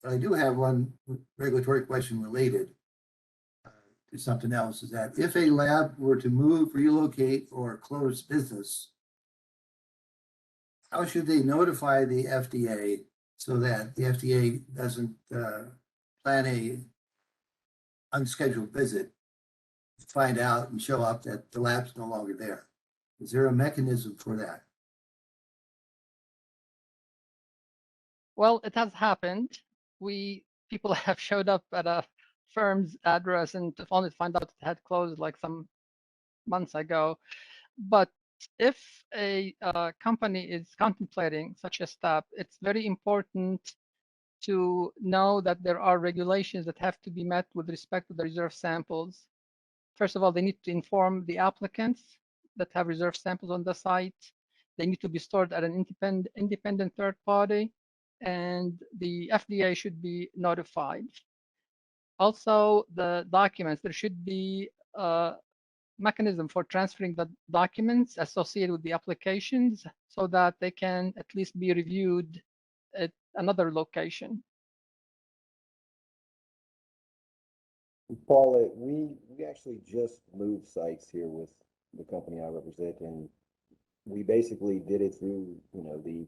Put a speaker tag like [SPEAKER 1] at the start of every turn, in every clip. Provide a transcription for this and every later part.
[SPEAKER 1] I do have one regulatory question related to something else, is that if a lab were to move, relocate, or close business, how should they notify the FDA so that the FDA doesn't plan a unscheduled visit, find out and show up that the lab's no longer there? Is there a mechanism for that?
[SPEAKER 2] Well, it has happened. People have showed up at a firm's address and only to find out it had closed like some months ago. But if a company is contemplating such a step, it's very important to know that there are regulations that have to be met with respect to the reserve samples. First of all, they need to inform the applicants that have reserve samples on the site. They need to be stored at an independent third party, and the FDA should be notified. Also, the documents, there should be a mechanism for transferring the documents associated with the applications so that they can at least be reviewed at another location.
[SPEAKER 3] Paula, we actually just moved sites here with the company I represent, and we basically did it through, the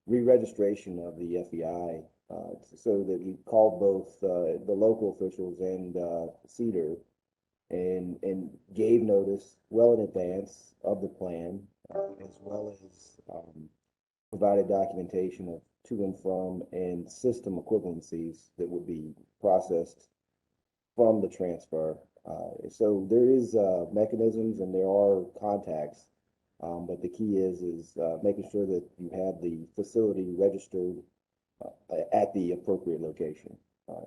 [SPEAKER 3] re-registration of the FEI, so that we called both the local officials and CEDAR and gave notice well in advance of the plan, as well as provided documentation of to and from and system equivalencies that would be processed from the transfer. So there is mechanisms and there are contacts, but the key is making sure that you have the facility registered at the appropriate location,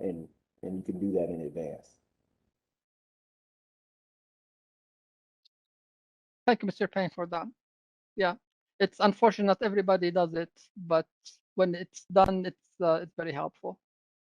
[SPEAKER 3] and you can do that in advance.
[SPEAKER 2] Thank you, Mr. Payne, for that. Yeah, it's unfortunate not everybody does it, but when it's done, it's very helpful.